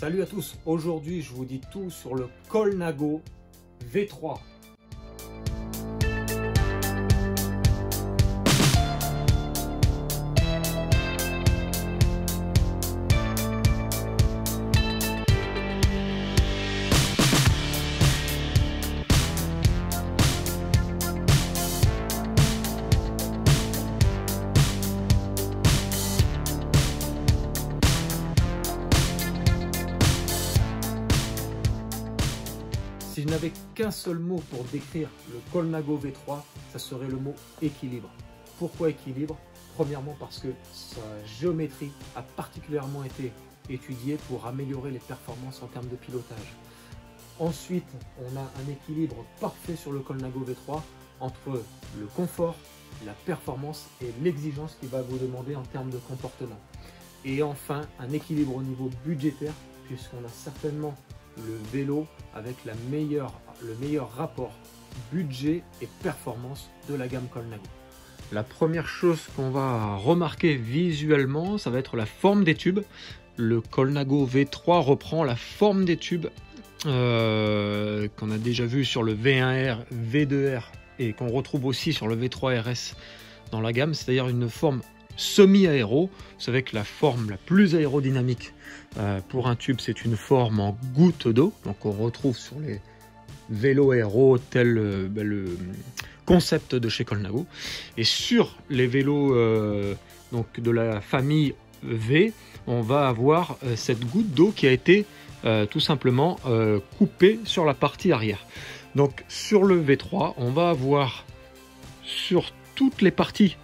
Salut à tous, aujourd'hui je vous dis tout sur le Colnago V3. Si je n'avais qu'un seul mot pour décrire le Colnago V3, ça serait le mot équilibre. Pourquoi équilibre? Premièrement parce que sa géométrie a particulièrement été étudiée pour améliorer les performances en termes de pilotage. Ensuite, on a un équilibre parfait sur le Colnago V3 entre le confort, la performance et l'exigence qu'il va vous demander en termes de comportement. Et enfin, un équilibre au niveau budgétaire, puisqu'on a certainement le vélo avec le meilleur rapport budget et performance de la gamme Colnago. La première chose qu'on va remarquer visuellement, ça va être la forme des tubes. Le Colnago V3 reprend la forme des tubes qu'on a déjà vu sur le V1R, V2R et qu'on retrouve aussi sur le V3 RS dans la gamme, c'est-à-dire une forme semi-aéro. Vous savez que la forme la plus aérodynamique pour un tube, c'est une forme en goutte d'eau. Donc on retrouve sur les vélos aéro tel le concept de chez Colnago. Et sur les vélos donc de la famille V, on va avoir cette goutte d'eau qui a été tout simplement coupée sur la partie arrière. Donc sur le V3, on va avoir sur toutes les parties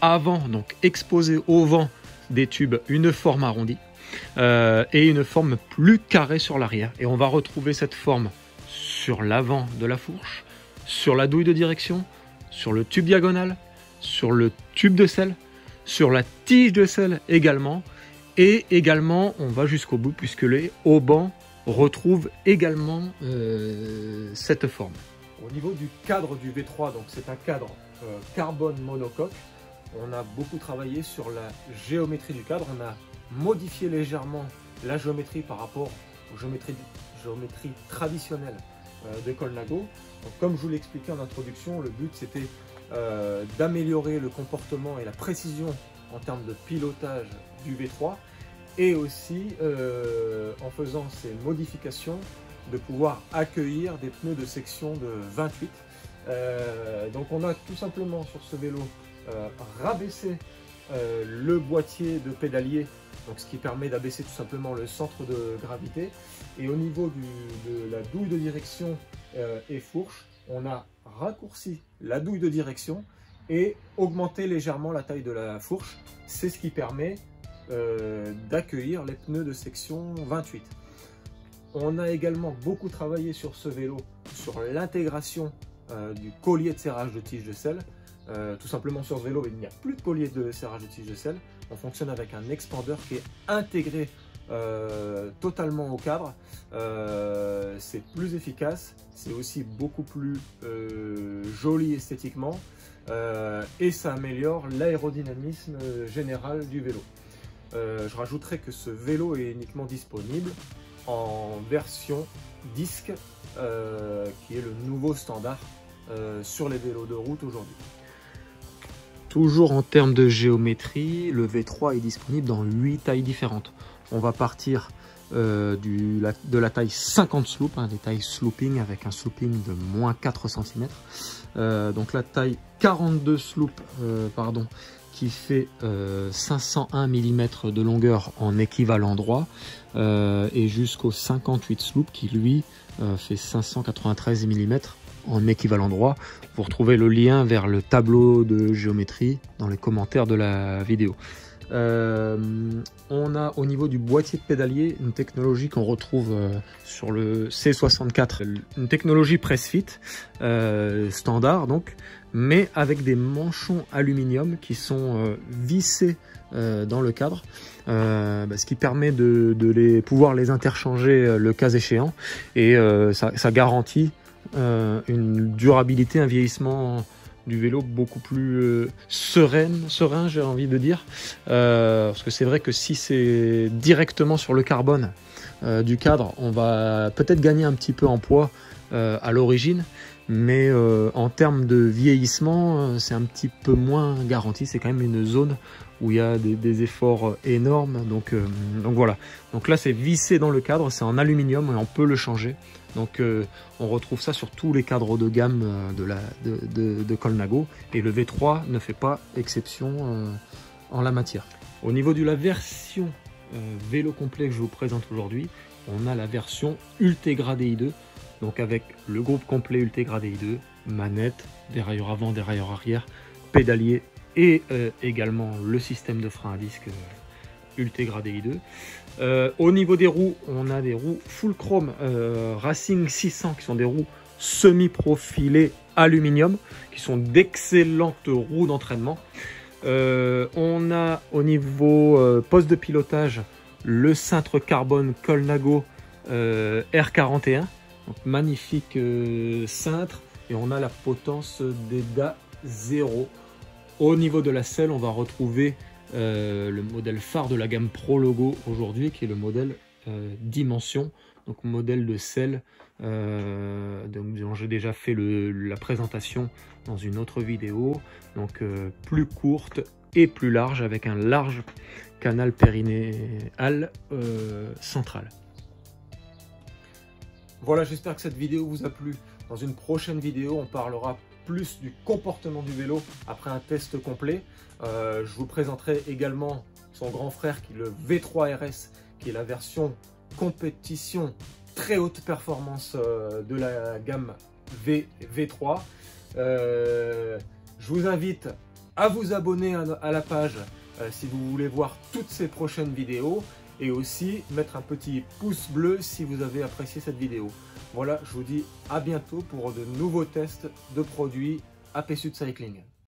avant, donc exposé au vent des tubes, une forme arrondie et une forme plus carrée sur l'arrière. Et on va retrouver cette forme sur l'avant de la fourche, sur la douille de direction, sur le tube diagonal, sur le tube de selle, sur la tige de selle également. Et également, on va jusqu'au bout puisque les haubans retrouvent également cette forme. Au niveau du cadre du V3, donc c'est un cadre carbone monocoque. On a beaucoup travaillé sur la géométrie du cadre. On a modifié légèrement la géométrie par rapport aux géométries traditionnelles de Colnago. Donc, comme je vous l'expliquais en introduction, le but c'était d'améliorer le comportement et la précision en termes de pilotage du V3 et aussi en faisant ces modifications de pouvoir accueillir des pneus de section de 28. Donc on a tout simplement sur ce vélo rabaisser le boîtier de pédalier, donc ce qui permet d'abaisser tout simplement le centre de gravité, et au niveau de la douille de direction et fourche, on a raccourci la douille de direction et augmenté légèrement la taille de la fourche. C'est ce qui permet d'accueillir les pneus de section 28. On a également beaucoup travaillé sur ce vélo sur l'intégration du collier de serrage de tige de selle. Tout simplement sur ce vélo, il n'y a plus de collier de serrage de tige de selle. On fonctionne avec un expander qui est intégré totalement au cadre. C'est plus efficace, c'est aussi beaucoup plus joli esthétiquement et ça améliore l'aérodynamisme général du vélo. Je rajouterai que ce vélo est uniquement disponible en version disque qui est le nouveau standard sur les vélos de route aujourd'hui. Toujours en termes de géométrie, le V3 est disponible dans 8 tailles différentes. On va partir de la taille 50 sloop, des tailles slooping avec un slooping de moins 4 cm. Donc la taille 42 sloop, qui fait 501 mm de longueur en équivalent droit, et jusqu'au 58 sloop qui lui fait 593 mm en équivalent droit. Vous retrouvez le lien vers le tableau de géométrie dans les commentaires de la vidéo. On a au niveau du boîtier de pédalier une technologie qu'on retrouve sur le C64, une technologie press-fit standard donc, mais avec des manchons aluminium qui sont vissés dans le cadre, ce qui permet de pouvoir les interchanger le cas échéant, et ça garantit une durabilité, un vieillissement du vélo beaucoup plus serein, j'ai envie de dire, parce que c'est vrai que si c'est directement sur le carbone, du cadre, on va peut-être gagner un petit peu en poids à l'origine, mais en termes de vieillissement, c'est un petit peu moins garanti. C'est quand même une zone où il y a des efforts énormes. Donc voilà. Donc là, c'est vissé dans le cadre, c'est en aluminium et on peut le changer. Donc on retrouve ça sur tous les cadres de gamme de Colnago. Et le V3 ne fait pas exception en la matière. Au niveau de la version vélo complet que je vous présente aujourd'hui, on a la version Ultegra DI2. Donc avec le groupe complet Ultegra DI2, manette, dérailleur avant, dérailleur arrière, pédalier et également le système de frein à disque Ultegra DI2. Au niveau des roues, on a des roues full chrome Racing 600 qui sont des roues semi-profilées aluminium, qui sont d'excellentes roues d'entraînement. On a au niveau poste de pilotage le cintre carbone Colnago R41. Donc, magnifique cintre, et on a la potence d'EDA 0. Au niveau de la selle, on va retrouver le modèle phare de la gamme Pro Logo aujourd'hui, qui est le modèle Dimension, donc modèle de selle dont j'ai déjà fait la présentation dans une autre vidéo, donc plus courte et plus large, avec un large canal périnéal central. Voilà, j'espère que cette vidéo vous a plu. Dans une prochaine vidéo, on parlera plus du comportement du vélo après un test complet. Je vous présenterai également son grand frère qui est le V3 RS, qui est la version compétition très haute performance de la gamme V3. Je vous invite à vous abonner à la page si vous voulez voir toutes ces prochaines vidéos, et aussi mettre un petit pouce bleu si vous avez apprécié cette vidéo. Voilà, je vous dis à bientôt pour de nouveaux tests de produits AP Sud Cycling.